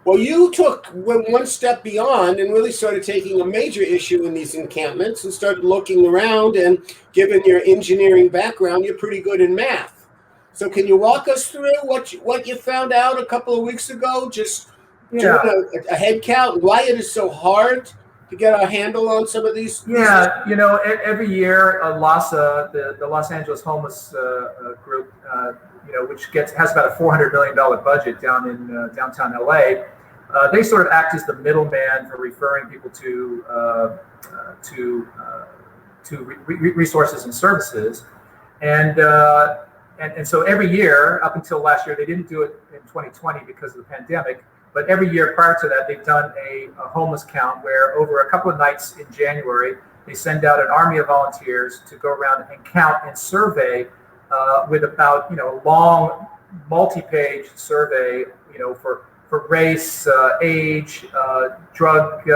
Well, went one step beyond and really started taking a major issue in these encampments and started looking around. And given your engineering background, you're pretty good in math. So, can you walk us through what you found out a couple of weeks ago? Just doing a head count, why it is so hard to get a handle on some of these. Yeah, every year, LASA, the Los Angeles Homeless Group, which has about a $400 million budget down in downtown LA. They sort of act as the middleman for referring people to resources and services, and so every year up until last year, they didn't do it in 2020 because of the pandemic. But every year prior to that, they've done a homeless count where over a couple of nights in January, they send out an army of volunteers to go around and count and survey with about, long multi-page survey, for race, age, drug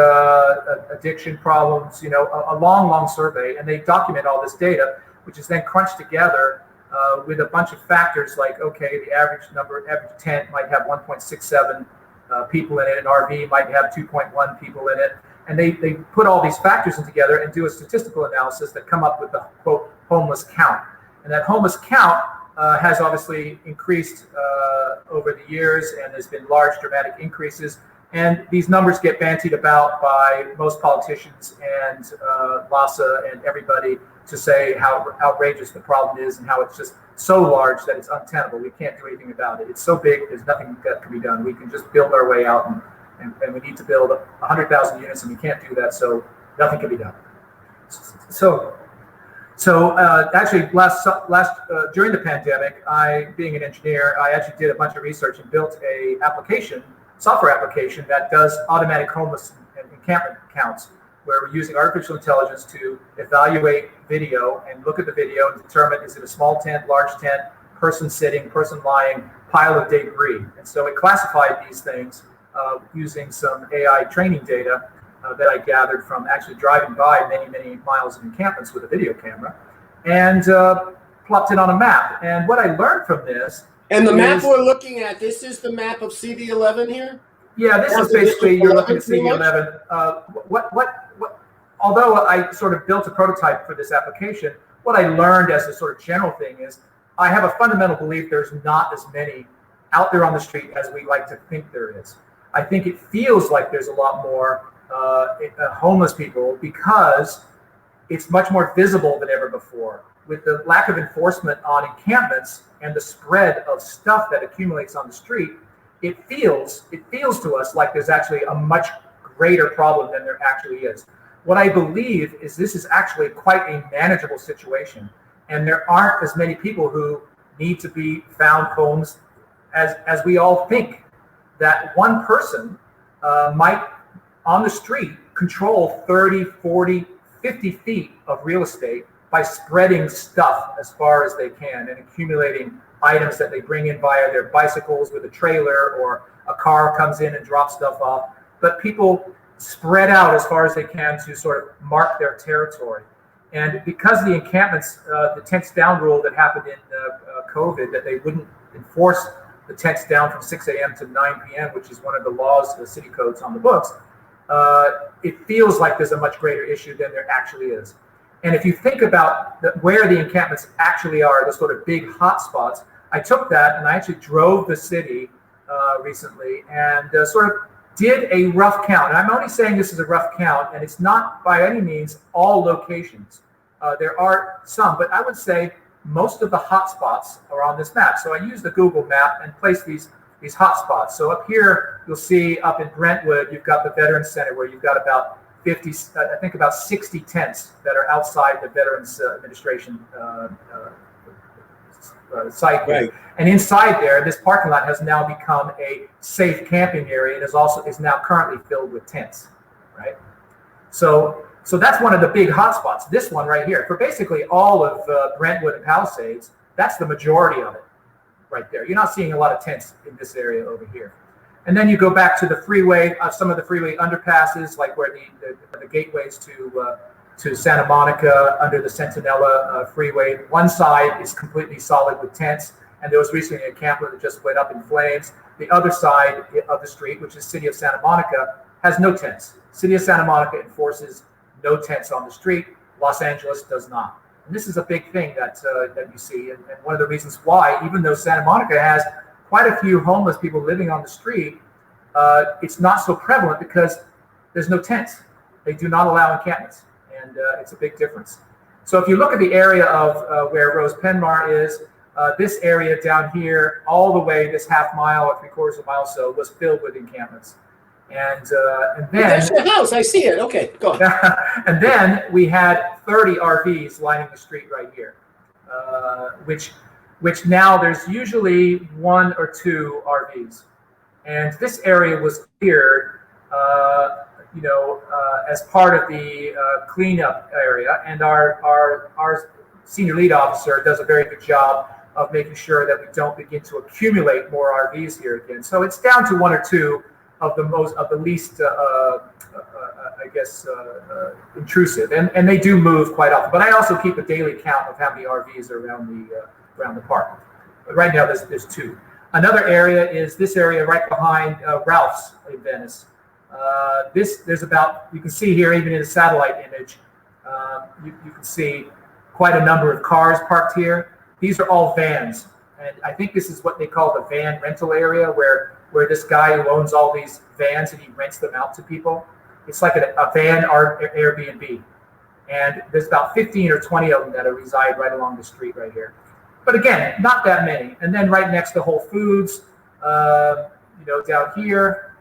addiction problems, a long survey. And they document all this data, which is then crunched together with a bunch of factors like, okay, the average tent might have 1.67 people in it, an RV might have 2.1 people in it. And they put all these factors in together and do a statistical analysis that come up with the, quote, homeless count. And that homeless count has obviously increased over the years, and there's been large dramatic increases. And these numbers get bantied about by most politicians and LASA and everybody to say how outrageous the problem is and how it's just so large that it's untenable. We can't do anything about it. It's so big, there's nothing that can be done. We can just build our way out, and we need to build 100,000 units, and we can't do that, so nothing can be done. So actually, during the pandemic, being an engineer, I actually did a bunch of research and built a software application that does automatic homeless encampment counts, where we're using artificial intelligence to evaluate video and look at the video and determine, is it a small tent, large tent, person sitting, person lying, pile of debris. And so it classified these things using some AI training data that I gathered from actually driving by many miles of encampments with a video camera, and plopped it on a map. And what I learned from this, and the map we're looking at, this is the map of CD11 here? Yeah, this is basically, you're looking at CD11. Although I sort of built a prototype for this application, what I learned as a sort of general thing is I have a fundamental belief there's not as many out there on the street as we like to think there is. I think it feels like there's a lot more homeless people because it's much more visible than ever before. With the lack of enforcement on encampments and the spread of stuff that accumulates on the street, it feels to us like there's actually a much greater problem than there actually is. What I believe is this is actually quite a manageable situation, and there aren't as many people who need to be found homes as we all think. That one person might, on the street, control 30, 40, 50 feet of real estate by spreading stuff as far as they can and accumulating items that they bring in via their bicycles with a trailer, or a car comes in and drops stuff off. But people spread out as far as they can to sort of mark their territory. And because the encampments, the tents down rule that happened in COVID, that they wouldn't enforce the tents down from 6 a.m. to 9 p.m., which is one of the laws, the city codes on the books, it feels like there's a much greater issue than there actually is. And if you think about where the encampments actually are, the sort of big hot spots, I took that and I actually drove the city recently and sort of did a rough count. And I'm only saying this is a rough count, and it's not by any means all locations. There are some, but I would say most of the hot spots are on this map. So I used the Google map and placed these hot spots. So up here, you'll see up in Brentwood, you've got the Veterans Center, where you've got about 50, I think about 60 tents that are outside the Veterans Administration site. Right. And inside there, this parking lot has now become a safe camping area. It is now currently filled with tents, right? So that's one of the big hotspots. This one right here, for basically all of Brentwood and Palisades, that's the majority of it right there. You're not seeing a lot of tents in this area over here. And then you go back to the freeway, some of the freeway underpasses, like where the gateways to Santa Monica under the Centinela freeway. One side is completely solid with tents, and there was recently a camper that just went up in flames. the other side of the street, which is City of Santa Monica, has no tents. City of Santa Monica enforces no tents on the street. Los Angeles does not. And this is a big thing that you see, and one of the reasons why, even though Santa Monica has quite a few homeless people living on the street, it's not so prevalent because there's no tents. They do not allow encampments, and it's a big difference. So if you look at the area of where Rose Penmar is, this area down here, all the way this half mile or 3/4 of a mile or so, was filled with encampments. And then there's your house. I see it. Okay, go on. And then we had 30 RVs lining the street right here, which now there's usually 1 or 2 RVs. And this area was cleared, as part of the cleanup area. And our senior lead officer does a very good job of making sure that we don't begin to accumulate more RVs here again. So it's down to 1 or 2 of the least, intrusive, and they do move quite often. But I also keep a daily count of how many RVs are around the park. But right now, there's 2. Another area is this area right behind Ralph's in Venice. There's about, you can see here, even in the satellite image, you can see quite a number of cars parked here. These are all vans, and I think this is what they call the van rental area, where this guy who owns all these vans and he rents them out to people. It's like a van Airbnb. And there's about 15 or 20 of them that reside right along the street right here. But again, not that many. And then right next to Whole Foods, down here,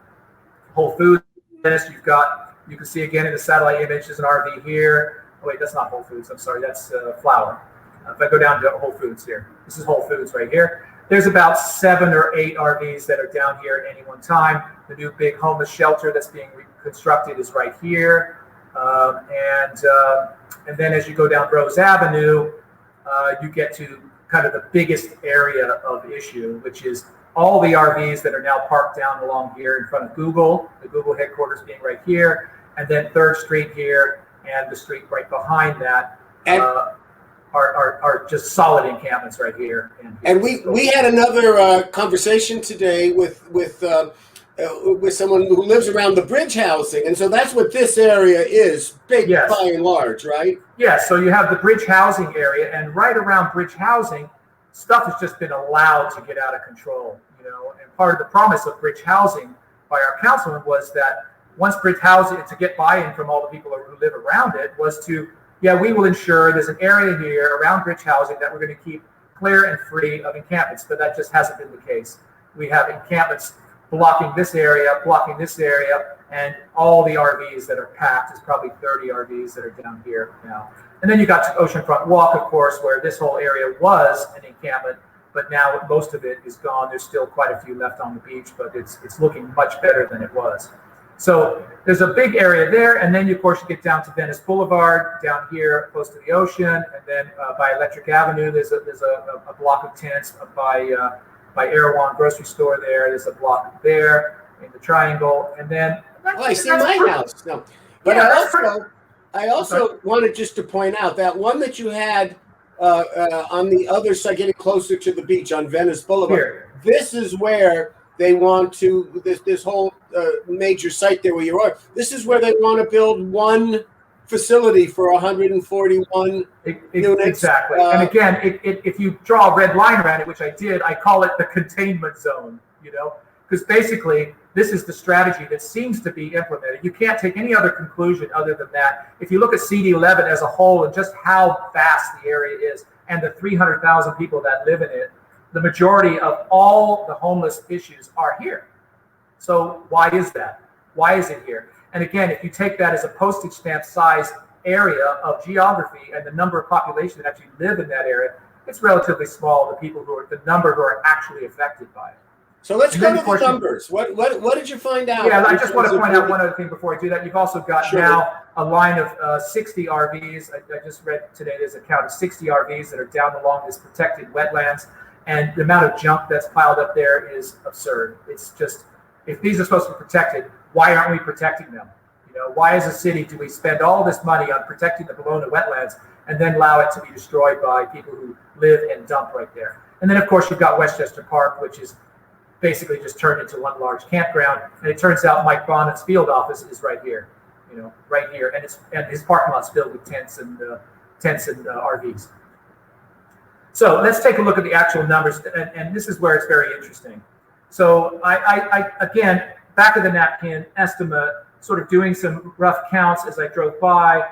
Whole Foods, you can see again in the satellite image, there's an RV here. Oh wait, that's not Whole Foods, I'm sorry, that's Flower. If I go down to Whole Foods here, this is Whole Foods right here. There's about 7 or 8 RVs that are down here at any one time. The new big homeless shelter that's being reconstructed is right here. And then as you go down Rose Avenue, you get to kind of the biggest area of issue, which is all the RVs that are now parked down along here in front of Google, the Google headquarters being right here, and then 3rd Street here, and the street right behind that. Are just solid encampments right here. And we had another conversation today with someone who lives around the bridge housing, and so that's what this area is, big, yes, by and large, right? Yes. So you have the bridge housing area, and right around bridge housing, stuff has just been allowed to get out of control. And part of the promise of bridge housing by our councilman was that once bridge housing, to get buy-in from all the people who live around it, was to, we will ensure there's an area here around bridge housing that we're going to keep clear and free of encampments, but that just hasn't been the case. We have encampments blocking this area, and all the RVs that are packed is probably 30 RVs that are down here now. And then you got Oceanfront Walk, of course, where this whole area was an encampment, but now most of it is gone. There's still quite a few left on the beach, but it's looking much better than it was. So there's a big area there, and then of course you get down to Venice Boulevard, down here close to the ocean, and then by Electric Avenue there's a block of tents by Erewhon grocery store there. There's a block there in the triangle, and then I see my house. No, but yeah, I also wanted just to point out that one that you had on the other side, getting closer to the beach on Venice Boulevard. Here. This is where they want to, this whole major site there where you are, this is where they want to build one facility for 141 units. Exactly. And again, if you draw a red line around it, which I did, I call it the containment zone, because basically this is the strategy that seems to be implemented. You can't take any other conclusion other than that. If you look at CD11 as a whole and just how vast the area is and the 300,000 people that live in it, the majority of all the homeless issues are here. So why is that? Why is it here? And again, if you take that as a postage stamp size area of geography and the number of population that actually live in that area, it's relatively small, the number who are actually affected by it. So let's go to the numbers. What did you find out? Yeah, I just want to point out one other thing before I do that. You've also got now a line of 60 RVs. I just read today there's a count of 60 RVs that are down along this protected wetlands. And the amount of junk that's piled up there is absurd. It's just, if these are supposed to be protected, why aren't we protecting them? Why as a city do we spend all this money on protecting the Bologna wetlands and then allow it to be destroyed by people who live and dump right there? And then of course you've got Westchester Park, which is basically just turned into one large campground. And it turns out Mike Bonin's field office is right here, right here, and his parking lot's filled with tents and RVs. So let's take a look at the actual numbers, and this is where it's very interesting. So I again, back of the napkin estimate, sort of doing some rough counts as I drove by,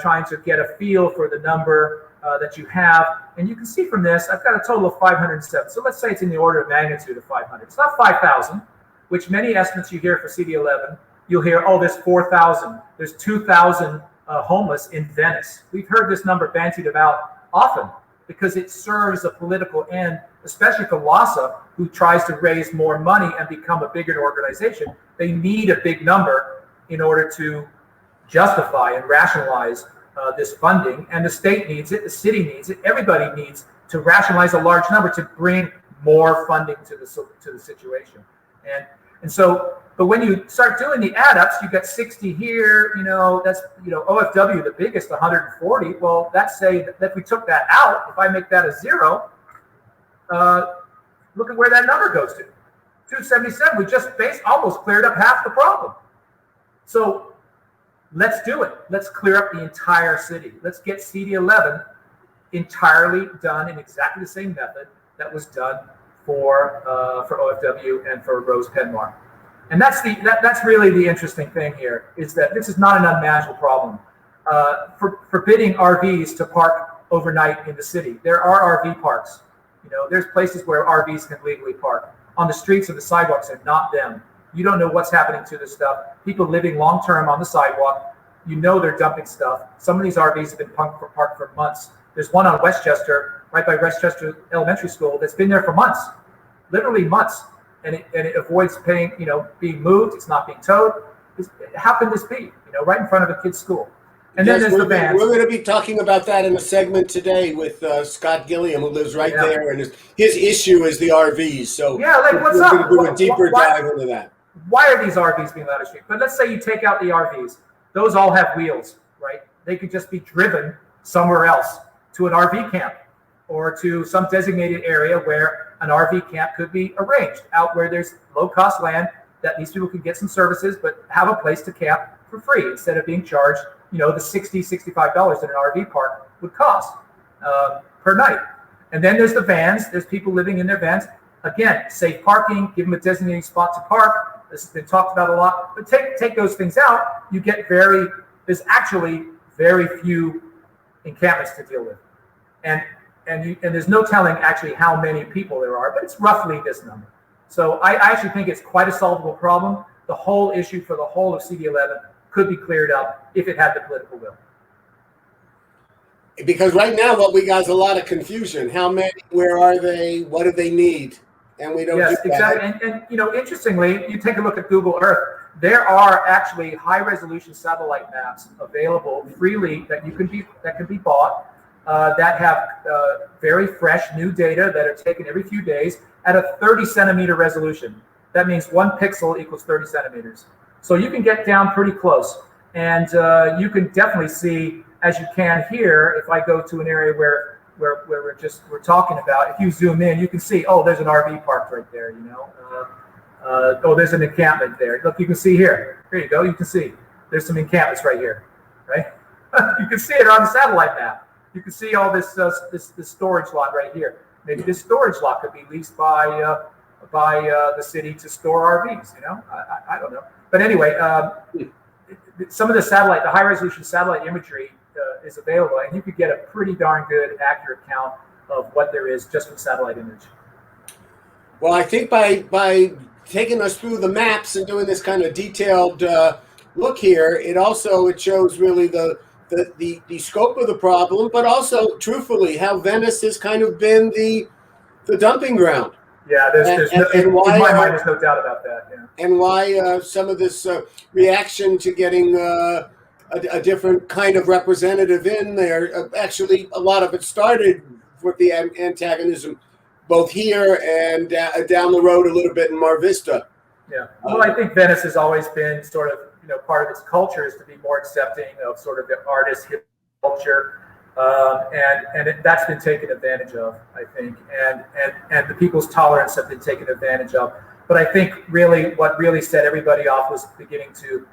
trying to get a feel for the number that you have. And you can see from this, I've got a total of 507. So let's say it's in the order of magnitude of 500. It's not 5,000, which many estimates you hear for CD11, you'll hear, oh, there's 4,000. There's 2,000 homeless in Venice. We've heard this number bandied about often because it serves a political end, especially for LASA, who tries to raise more money and become a bigger organization. They need a big number in order to justify and rationalize this funding, and the state needs it, the city needs it, everybody needs to rationalize a large number to bring more funding to the situation. And so, but when you start doing the add-ups, you get 60 here, that's, OFW, the biggest, 140. Well, let's say that if we took that out, if I make that a 0, look at where that number goes to. 277, we just almost cleared up half the problem. So let's do it. Let's clear up the entire city. Let's get CD11 entirely done in exactly the same method that was done for OFW and for Rose Penmar. And that's really the interesting thing here, is that this is not an unmanageable problem. Forbidding RVs to park overnight in the city. There are RV parks. There's places where RVs can legally park. On the streets or the sidewalks are not them. You don't know what's happening to this stuff. People living long-term on the sidewalk, they're dumping stuff. Some of these RVs have been parked for months. There's one on Westchester, right by Westchester Elementary School, that's been there for months, literally months. And it avoids paying, being moved. It's not being towed. How can this be? Right in front of a kid's school. And then there's the vans. We're going to be talking about that in a segment today with Scott Gilliam, who lives right there, and his issue is the RVs. So what's up? We're going to do a deeper dive into that. Why are these RVs being allowed to street? But let's say you take out the RVs. Those all have wheels, right? They could just be driven somewhere else to an RV camp or to some designated area where an RV camp could be arranged, out where there's low-cost land that these people can get some services but have a place to camp for free instead of being charged, the $60, $65 that an RV park would cost per night. And then there's the vans. There's people living in their vans. Again, safe parking, give them a designated spot to park. This has been talked about a lot. But take those things out, you get there's actually very few encampments to deal with. And there's no telling actually how many people there are, but it's roughly this number. So I actually think it's quite a solvable problem. The whole issue for the whole of CD11 could be cleared up if it had the political will. Because right now what we got is a lot of confusion. How many, where are they, what do they need? And we don't do that. Exactly. And interestingly, you take a look at Google Earth, there are actually high-resolution satellite maps available freely that can be bought that have very fresh new data that are taken every few days at a 30-centimeter resolution. That means 1 pixel equals 30 centimeters. So you can get down pretty close, and you can definitely see, as you can here, if I go to an area where we're talking about, if you zoom in, you can see, oh, there's an RV park right there, oh, there's an encampment there. Look, you can see here. Here you go. You can see there's some encampments right here, right? You can see it on the satellite map. You can see all this storage lot right here. Maybe this storage lot could be leased by the city to store RVs. I don't know. But anyway, some of the high-resolution satellite imagery is available, and you could get a pretty darn good, accurate count of what there is just from satellite image. Well, I think by taking us through the maps and doing this kind of detailed look here, it shows really the scope of the problem, but also, truthfully, how Venice has kind of been the dumping ground. Yeah, in my mind, there's no doubt about that. Yeah. And why some of this reaction to getting a different kind of representative in there, actually, a lot of it started with the antagonism, both here and down the road a little bit in Mar Vista. Yeah. Well, I think Venice has always been sort of, part of its culture is to be more accepting of sort of the artist hip culture. That's been taken advantage of, I think, and the people's tolerance have been taken advantage of. But I think really what really set everybody off was beginning to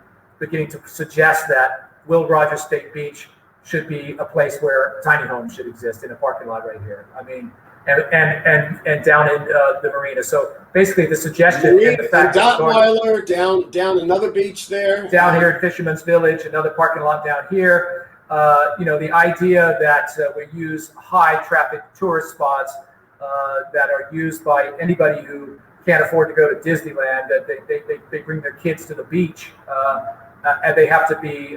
suggest that Will Rogers State Beach should be a place where tiny homes should exist in a parking lot right here. I mean, and down in the marina. So basically, the suggestion and the fact that Dottweiler down another beach there, down here in Fisherman's Village, another parking lot down here. The idea that we use high traffic tourist spots that are used by anybody who can't afford to go to Disneyland, that they bring their kids to the beach, and they have to be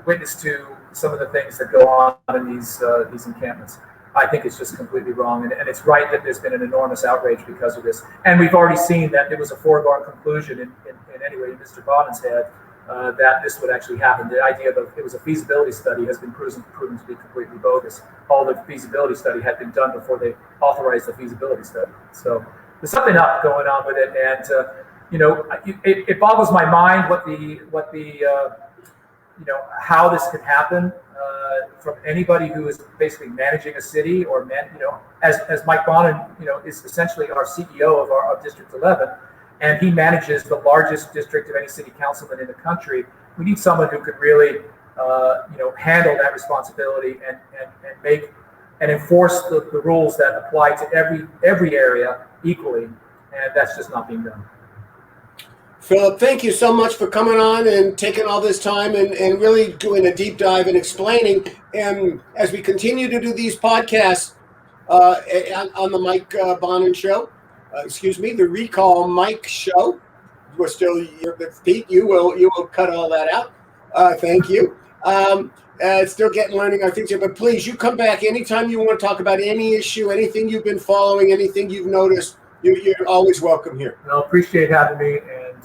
witness to some of the things that go on in these encampments. I think it's just completely wrong, and it's right that there's been an enormous outrage because of this. And we've already seen that it was a foregone conclusion in Mr. Bonin's head that this would actually happen. The idea that it was a feasibility study has been proven to be completely bogus. All the feasibility study had been done before they authorized the feasibility study. So there's something up going on with it, and it boggles my mind how this could happen from anybody who is basically managing a city, or as Mike Bonin is essentially our CEO of District 11, and he manages the largest district of any city councilman in the country. We need someone who could really handle that responsibility and make and enforce the rules that apply to every area equally, and that's just not being done. Philip, thank you so much for coming on and taking all this time and really doing a deep dive and explaining. And as we continue to do these podcasts on the Mike Bonin Show, the Recall Mike Show, we're still Pete. You will cut all that out. Thank you. Still getting learning our feature, but please, you come back anytime you want to talk about any issue, anything you've been following, anything you've noticed. You're always welcome here. Well, appreciate having me, and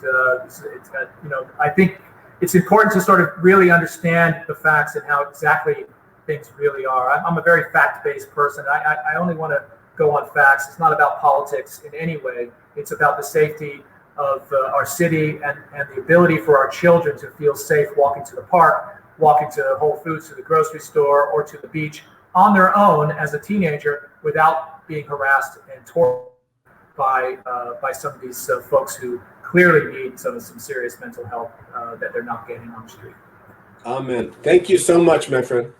I think it's important to sort of really understand the facts and how exactly things really are. I'm a very fact-based person. I only want to go on facts. It's not about politics in any way. It's about the safety of our city and the ability for our children to feel safe walking to the park, walking to Whole Foods, to the grocery store, or to the beach on their own as a teenager without being harassed and tortured by some of these folks who clearly need some serious mental help that they're not getting on the street. Amen. Thank you so much, my friend.